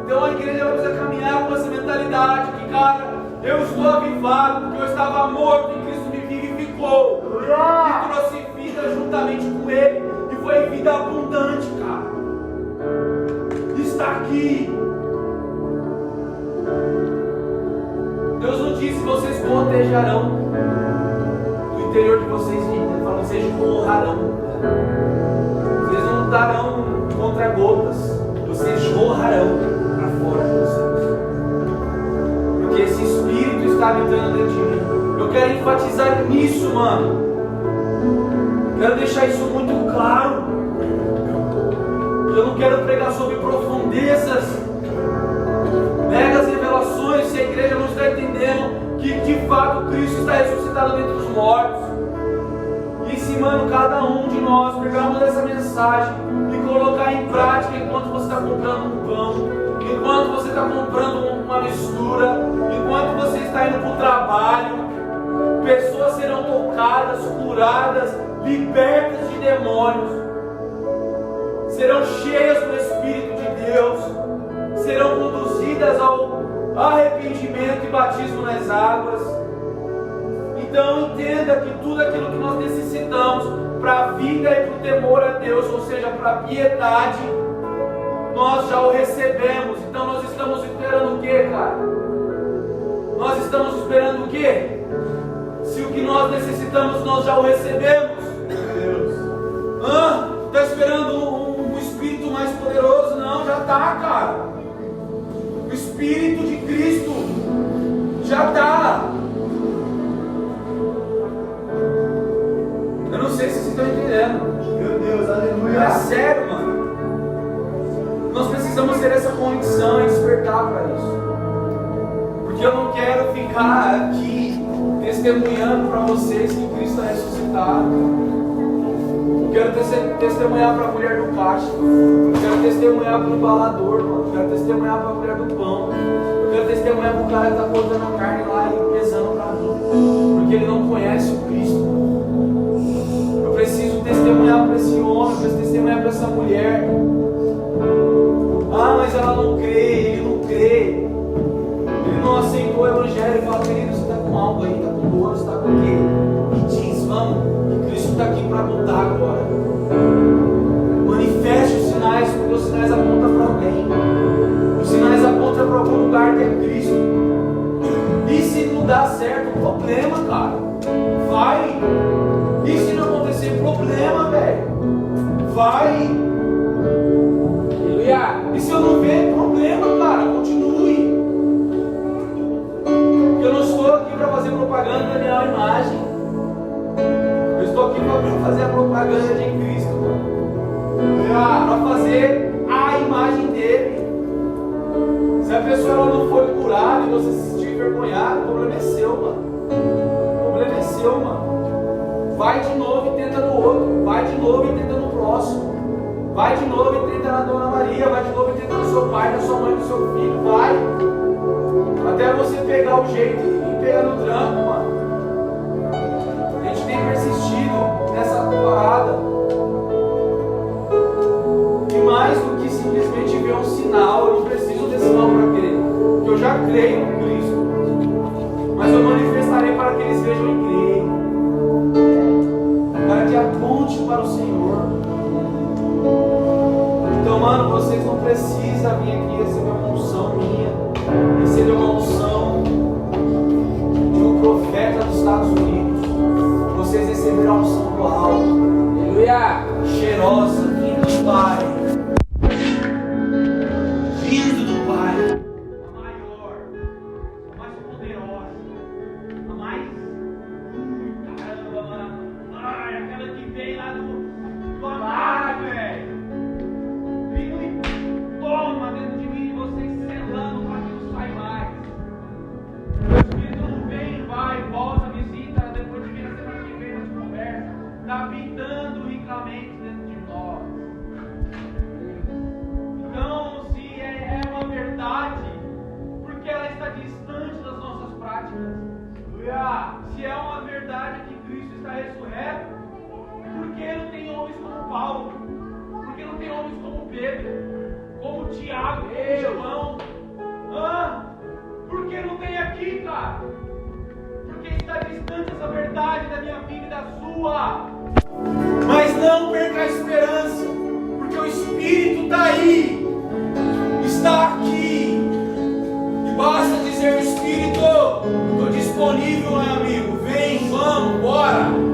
Então a igreja precisa caminhar com essa mentalidade que, cara, eu estou avivado porque eu estava morto e Cristo me vivificou, me trouxe vida juntamente com Ele, e foi vida abundante interior de vocês, ele fala, vocês jorrarão. Vocês não darão contra gotas, vocês jorrarão para fora de vocês. Porque esse Espírito está habitando dentro de mim. Eu quero enfatizar nisso, mano. Quero deixar isso muito claro. Eu não quero pregar sobre profundezas, megas revelações, se a igreja não está entendendo que de fato Cristo está ressuscitado dentre os mortos. E se, mano, cada um de nós pegarmos essa mensagem e colocar em prática enquanto você está comprando um pão, enquanto você está comprando uma mistura, enquanto você está indo para o trabalho, pessoas serão tocadas, curadas, libertas de demônios, serão cheias do Espírito de Deus, serão conduzidas ao arrependimento e batismo nas águas. Então entenda que tudo aquilo que nós necessitamos para a vida e para o temor a Deus, ou seja, para a piedade, nós já o recebemos. Então nós estamos esperando o que, cara? Nós estamos esperando o que? Se o que nós necessitamos nós já o recebemos. Está esperando um Espírito mais poderoso? Não, já está, cara. O Espírito de Cristo já está. Eu não sei se vocês estão entendendo. Meu Deus, aleluia. É sério, mano. Nós precisamos ter essa convicção e despertar para isso. Porque eu não quero ficar aqui testemunhando para vocês que Cristo é ressuscitado. Eu quero testemunhar para a mulher do caixa. Eu quero testemunhar para o embalador, mano. Eu quero testemunhar para a mulher do pão. Eu quero testemunhar para o cara que está cortando a carne lá e pesando para mim. Porque ele não conhece o Cristo. Eu preciso testemunhar para esse homem, eu preciso testemunhar para essa mulher. Ah, mas ela não crê, ele não crê. Ele não aceitou o Evangelho. Fala, querido, você está com algo aí, está com dor, você está com o quê? E diz, vamos. Cristo está aqui para mudar agora. Manifeste os sinais, porque os sinais apontam para alguém. Os sinais apontam para algum lugar que é Cristo. E se não dá certo, problema, cara. Vai. E se não acontecer, problema, velho. Vai. Aleluia. E se eu não ver, problema, cara. Continue. Eu não estou aqui para fazer propaganda da minha imagem. Eu estou aqui para fazer a propaganda de Cristo, para fazer a imagem dele. Se a pessoa ela não for curada e você se sentir envergonhado, o problema é seu, mano. O problema é seu, mano. Vai de novo e tenta no outro. Vai de novo e tenta no próximo. Vai de novo e tenta na Dona Maria. Vai de novo e tenta no seu pai, na sua mãe, no seu filho. Vai. Até você pegar o jeito e pegar no tranco, mano. A gente tem persistido nessa parada. E mais do que simplesmente ver um sinal, eu não preciso desse sinal para crer. Porque eu já creio em Cristo. Mas eu manifestarei para que eles vejam e creem. Para que aponte para o Senhor. Então, mano, vocês não precisam vir aqui receber uma unção minha. Receber uma unção de um profeta dos Estados Unidos. Vocês receberão a unção do alto, aleluia, cheirosa, vindo do Pai, vindo do Pai, a maior, a mais poderosa, a mais, caramba, mano, ai, aquela que vem lá do amar, velho, vindo e toma dentro de mim, vocês selando para que não sai mais. O Espírito não vem, vai, volta, visita, depois de vir a semana que vem, nós conversa, está habitando ricamente dentro de nós. Então, se é uma verdade, porque ela está distante das nossas práticas. Se é uma verdade que Cristo está ressurreto, por que não tem homens como Paulo? Por que não tem homens como Pedro? Como Tiago, como João? Por que não tem aqui, cara? Porque está distante essa verdade da minha vida e da sua. Mas não perca a esperança, porque o Espírito está aí, está aqui. E basta dizer: o Espírito, estou disponível, meu amigo. Vem, vamos, bora.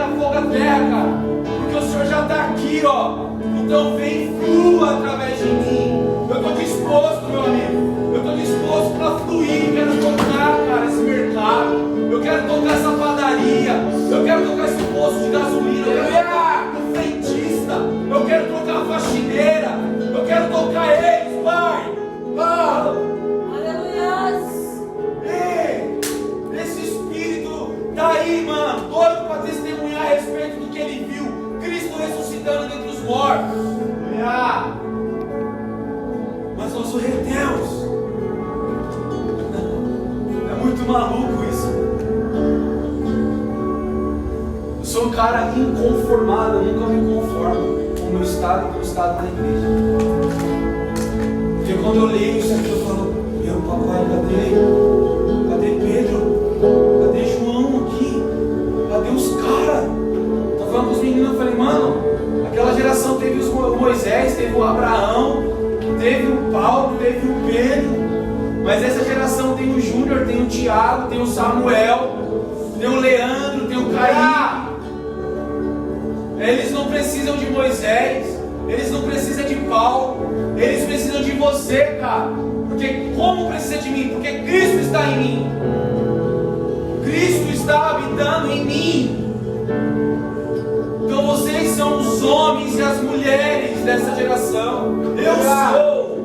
fogo a terra, cara. Porque o Senhor já está aqui, ó. Então vem, flua através de mim. Eu estou disposto, meu amigo. Eu estou disposto para fluir. Quero tocar, cara, esse mercado. Eu quero tocar essa padaria. Eu quero tocar esse posto de gasolina. Eu quero tocar o frentista. Eu quero tocar a faxineira. Eu quero tocar eles, Pai. Aleluia. Esse espírito tá aí, mano, doido para testemunhar a respeito do que ele viu. Cristo ressuscitando dentre os mortos. Mas nós o retemos. É muito maluco isso. Eu sou um cara inconformado, eu nunca me conformo com o meu estado e com o estado da igreja. Porque quando eu leio isso aqui, eu falo: meu papai, cadê Pedro? Cadê João aqui? Cadê os caras? Eu falando com os meninos, eu falei: mano, aquela geração teve o Moisés, teve o Abraão, teve o Paulo, teve o Pedro. Mas essa geração tem o Júnior, tem o Tiago, tem o Samuel, tem o Leandro, tem o Caí. Eles não precisam de Moisés, eles não precisam de Paulo, eles precisam de você, cara. Porque como precisa de mim? Porque Cristo está em mim. Cristo está habitando em mim. Então vocês são os homens e as mulheres dessa geração. Eu sou.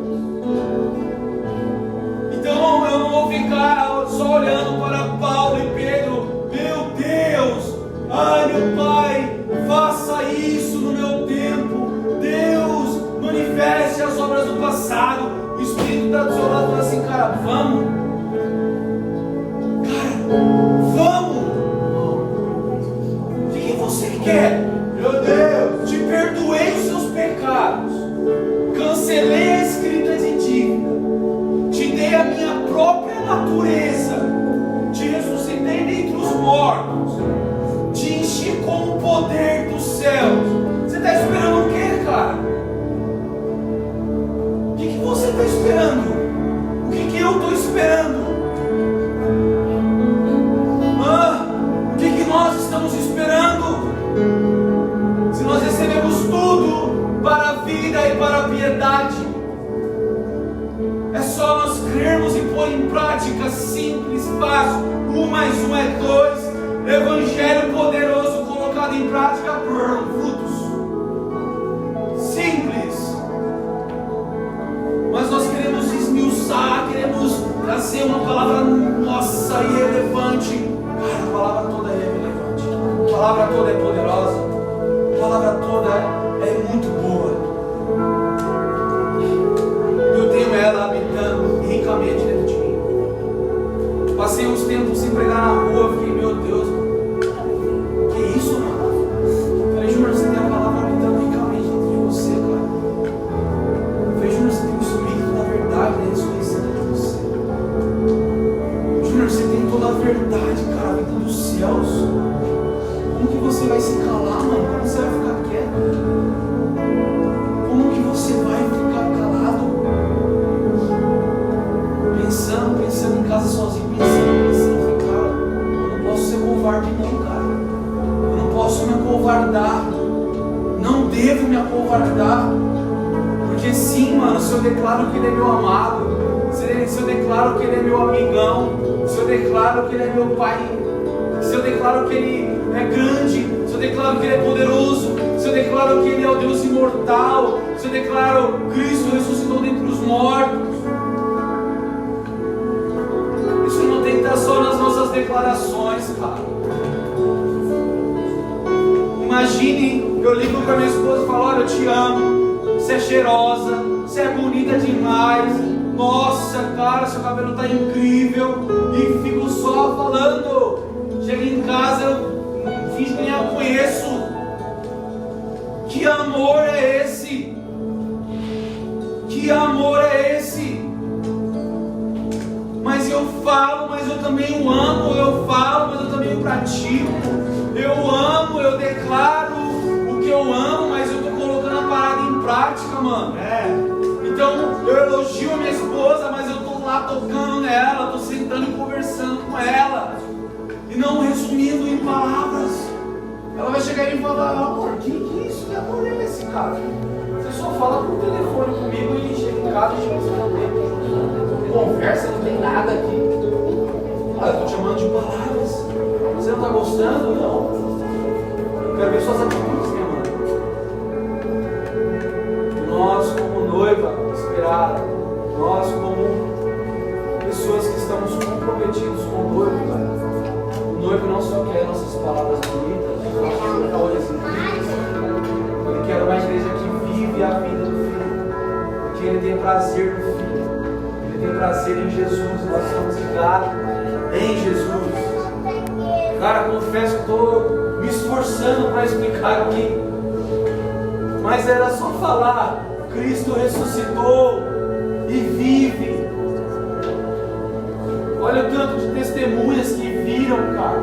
Então eu não vou ficar só olhando para Paulo e Pedro. Meu Deus, ai meu Pai, faça isso no meu tempo. Deus, manifeste as obras do passado. O Espírito está do seu lado falando assim: cara, vamos. Cara, vamos. O que você quer? Meu Deus, te perdoei os seus pecados, cancelei a escrita de dívida, te dei a minha própria natureza, te ressuscitei dentre os mortos, te enchi com o poder dos céus. Você está esperando o quê, cara? O que você está esperando? O que eu estou esperando? O que nós estamos esperando? Se nós recebemos tudo para a vida e para a piedade, é só nós crermos e pôr em prática simples, fácil. 1 mais 1 é 2. Evangelho poderoso colocado em prática, frutos. Simples. Mas nós queremos esmiuçar, queremos trazer uma palavra nossa e relevante. Cara, a palavra toda é relevante. A palavra toda é poderosa. A palavra toda é muito boa. Eu tenho ela habitando ricamente dentro de mim. Passei uns tempos sem pregar na rua, fiquei: meu Deus, que isso, mano? Falei: Júnior, você tem a palavra habitando ricamente dentro de você, cara. Falei: Júnior, você tem o Espírito da verdade, da ressurreição dentro de você. Júnior, você tem toda a verdade, cara, vindo dos céus. Como que você vai se calar, mano? Como você vai ficar quieto? Como que você vai ficar calado? Pensando em casa sozinho, pensando, cara, eu não posso ser covarde não, cara. Eu não posso me acovardar. Não devo me acovardar. Porque sim, mano, se eu declaro que Ele é meu amado, se eu declaro que Ele é meu amigão, se eu declaro que Ele é meu Pai, se eu declaro que Ele é grande, se eu declaro que Ele é poderoso, se eu declaro que Ele é o Deus imortal, se eu declaro que Cristo ressuscitou dentre os mortos, isso não tem que estar só nas nossas declarações, cara. Imagine, eu ligo para minha esposa e falo: olha, eu te amo, você é cheirosa, você é bonita demais, nossa, cara, seu cabelo tá incrível, e fico só falando. Chego em casa, eu finjo que nem a conheço. Que amor é esse? Que amor é esse? Mas eu falo, mas eu também o amo. Eu falo, mas eu também o pratico. Eu amo, eu declaro o que eu amo, mas eu estou colocando a parada em prática, mano. Então eu elogio a minha esposa, mas eu estou lá tocando nela, estou sentando e conversando com ela. E não resumindo em palavras. Ela vai chegar e falar: amor, que é isso? Que amor é esse, cara? Você só fala por telefone comigo e chega em casa e chega conversa, não tem nada aqui. Ah, eu estou te chamando de palavras. Você não está gostando? Não. Eu quero ver suas atitudes, minha mãe. Nós, como noiva esperada, nós, como pessoas que estamos comprometidos com o noivo, cara. O noivo não só quer nossas palavras bonitas, nossos valores incríveis. Ele quer uma igreja que vive a vida do Filho, porque ele tem prazer no Filho, ele tem prazer em Jesus. Nós estamos ligados em Jesus. Cara, confesso que estou me esforçando para explicar aqui, mas era só falar: Cristo ressuscitou e vive. Olha o tanto de testemunhas que viram, cara.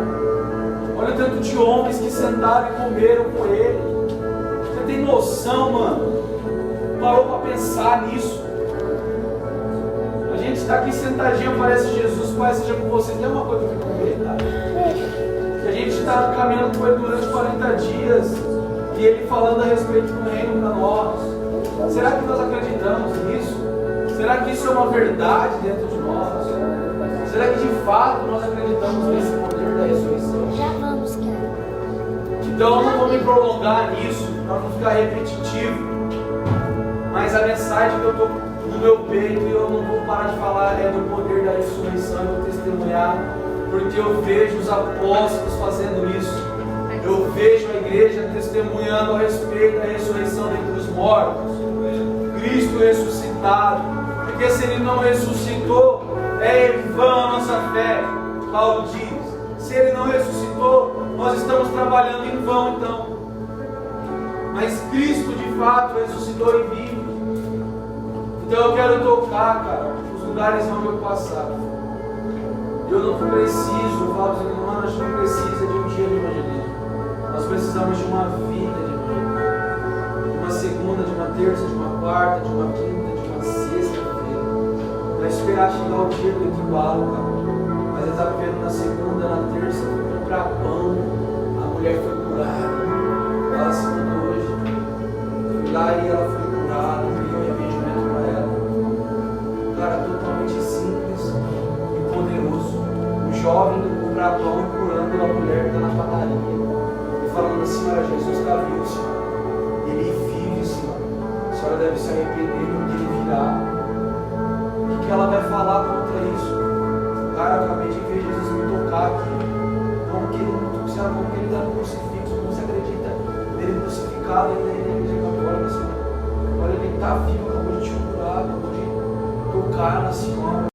Olha o tanto de homens que sentaram e comeram com Ele. Você tem noção, mano? Parou para pensar nisso? A gente está aqui sentadinho, parece Jesus, Pai seja com vocês. Tem uma coisa para comer, cara? A gente está caminhando com Ele durante 40 dias e Ele falando a respeito do reino para nós. Será que nós acreditamos nisso? Será que isso é uma verdade dentro de nós? Será que de fato nós acreditamos nesse poder da ressurreição? Já vamos, cara. Então eu não vou me prolongar nisso, para não ficar repetitivo. Mas a mensagem que eu estou no meu peito e eu não vou parar de falar é do poder da ressurreição. Eu vou testemunhar, porque eu vejo os apóstolos fazendo isso. Eu vejo a igreja testemunhando a respeito da ressurreição dentre os mortos. Cristo ressuscitado. Porque se Ele não ressuscitou, é em vão a nossa fé. Paulo diz: se Ele não ressuscitou, nós estamos trabalhando em vão então. Mas Cristo de fato ressuscitou e vive. Então eu quero tocar, cara, os lugares onde eu passar. Eu não preciso, eu falo para os irmãos, a gente não precisa de um dia de evangelismo. Nós precisamos de uma vida de evangelismo. De uma segunda, de uma terça, de uma quarta, de uma quinta, de uma sexta-feira. Não é esperar chegar o dia do intervalo, cara. Mas ele está vivendo na segunda, na terça, foi comprar pão. A mulher foi curada. Ela se mudou hoje. Fui lá e ela foi curada. Dei um arrependimento para ela. Cara, totalmente simples e poderoso. Um jovem do comprar pão curando a mulher que está na padaria. E falando assim: olha, Jesus está vivo, senhora. Ele vive, senhora. A senhora deve se arrepender do que ele virá. O que ela vai falar contra isso? Cara, eu acabei de ver Jesus me tocar aqui. Como que ele está no crucifixo? Como você acredita nele crucificado ainda na igreja católica, senhora? Olha, ele está vivo, acabou de te curar, acabou de tocar na senhora.